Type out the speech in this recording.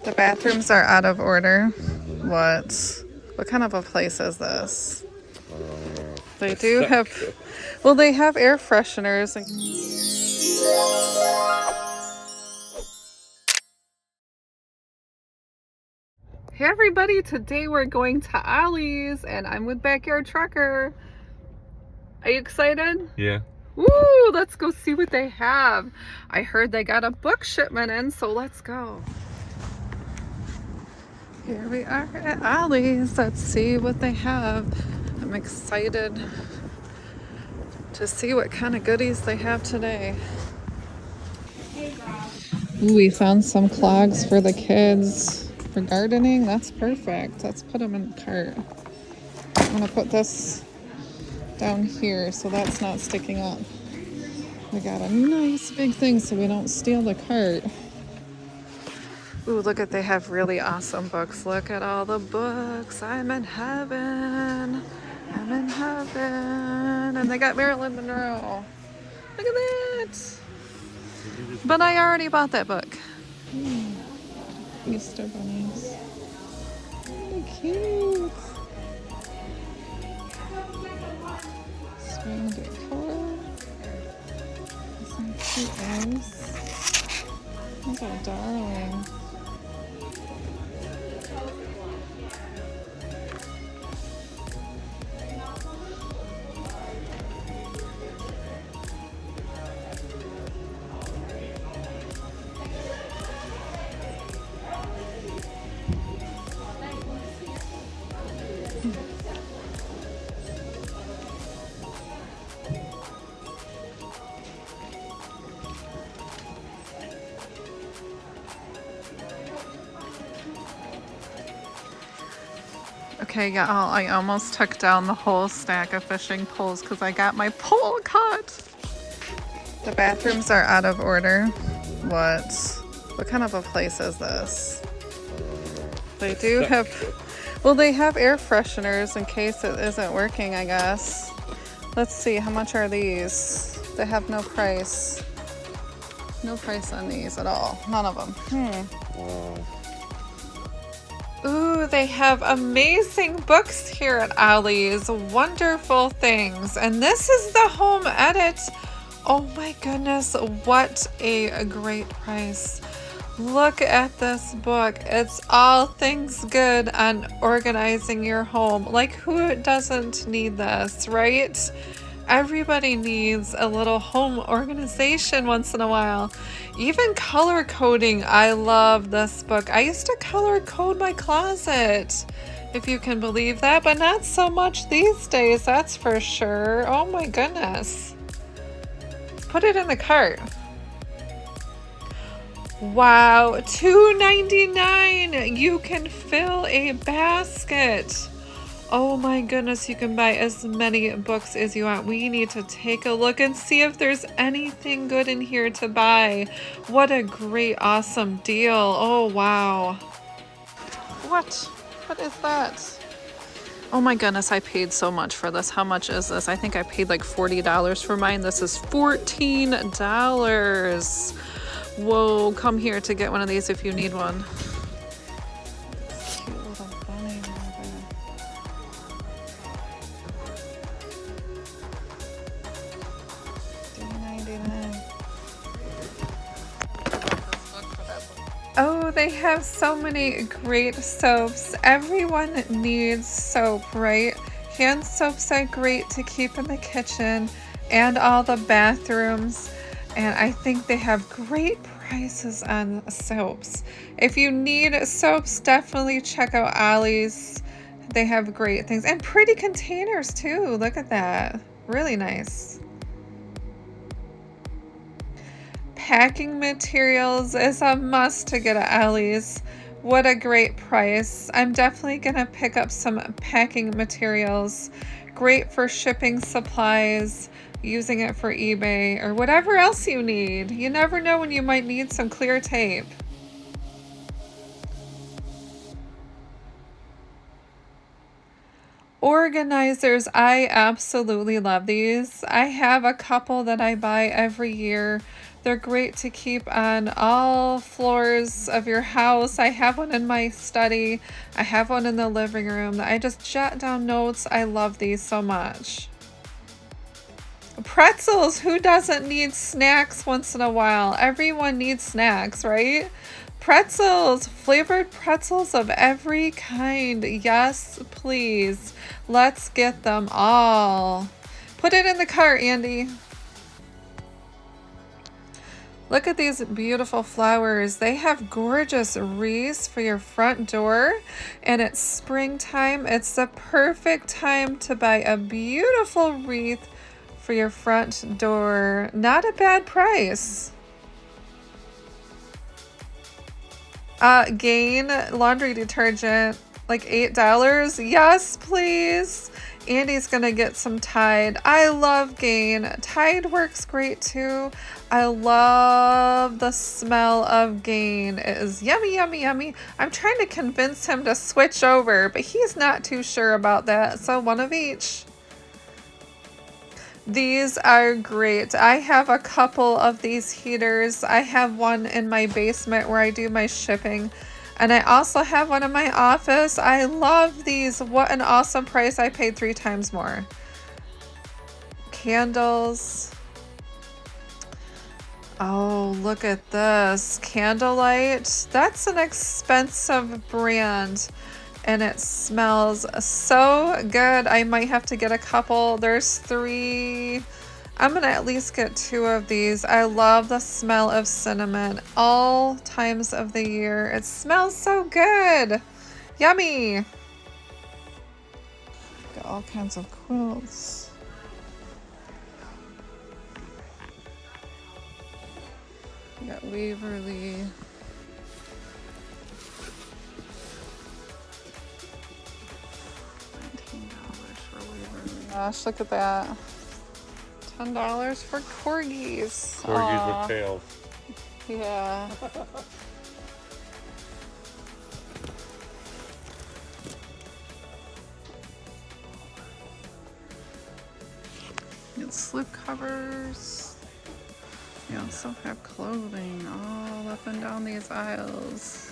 The bathrooms are out of order. What? What kind of a place is this? They do have, well, they have air fresheners. Hey everybody, today we're going to Ollie's and I'm with Backyard Trucker. Are you excited? Yeah. Woo, let's go see what they have. I heard they got a book shipment in, so let's go. Here we are at Ollie's. Let's see what they have. I'm excited to see what kind of goodies they have today. Ooh, we found some clogs for the kids for gardening. That's perfect. Let's put them in the cart. I'm gonna put this down here so that's not sticking up. We got a nice big thing so we don't steal the cart. Ooh, look at, they have really awesome books. Look at all the books. I'm in heaven. I'm in heaven. And they got Marilyn Monroe. Look at that. But I already bought that book. Easter bunnies. Really cute. Swing decor. Some cute eggs. Those are darling. Okay, y'all, I almost took down the whole stack of fishing poles because I got my pole caught. The bathrooms are out of order. What? What kind of a place is this? They do have, well, they have air fresheners in case it isn't working, I guess. Let's see, how much are these? They have no price. No price on these at all. None of them. Ooh, they have amazing books here at Ollie's. Wonderful things. And this is the home edit. Oh my goodness, what a great price. Look at this book. It's all things good on organizing your home. Like, who doesn't need this, right? Everybody needs a little home organization once in a while. Even color coding. I love this book. I used to color code my closet, if you can believe that, but not so much these days, that's for sure. Oh my goodness. Put it in the cart. Wow, $2.99. You can fill a basket. Oh my goodness, you can buy as many books as you want. We need to take a look and see if there's anything good in here to buy. What a great, awesome deal. Oh, wow. What? What is that? Oh my goodness, I paid so much for this. How much is this? I think I paid like $40 for mine. This is $14. Whoa, come here to get one of these if you need one. Cute little bunny rabbit. Oh, they have so many great soaps. Everyone needs soap, right? Hand soaps are great to keep in the kitchen and all the bathrooms. And I think they have great prices on soaps. If you need soaps, definitely check out Ollie's. They have great things and pretty containers too. Look at that. Really nice. Packing materials is a must to get at Ollie's. What a great price. I'm definitely gonna pick up some packing materials. Great for shipping supplies, using it for eBay or whatever else you need. You never know when you might need some clear tape. Organizers, I absolutely love these. I have a couple that I buy every year They're great to keep on all floors of your house. I have one in my study. I have one in the living room. I just jot down notes. I love these so much. Pretzels. Who doesn't need snacks once in a while? Everyone needs snacks, right? Pretzels. Flavored pretzels of every kind. Yes, please. Let's get them all. Put it in the cart, Andy. Look at these beautiful flowers. They have gorgeous wreaths for your front door, and it's springtime. It's the perfect time to buy a beautiful wreath for your front door. Not a bad price. Gain laundry detergent, like $8. Yes, please. Andy's gonna get some Tide. I love Gain. Tide works great too. I love the smell of Gain. It is yummy, yummy, yummy. I'm trying to convince him to switch over, but he's not too sure about that. So one of each. These are great. I have a couple of these heaters. I have one in my basement where I do my shipping. And I also have one in my office. I love these. What an awesome price. I paid 3 times more. Candles. Oh, look at this. Candlelight. That's an expensive brand. And it smells so good. I might have to get a couple. There's 3. I'm gonna at least get 2 of these. I love the smell of cinnamon all times of the year. It smells so good. Yummy. Got all kinds of quilts. We got Waverly. $19 for Waverly. Gosh, look at that. $10 for corgis. Corgis with tails. Yeah. Get slip covers. We also have clothing all up and down these aisles.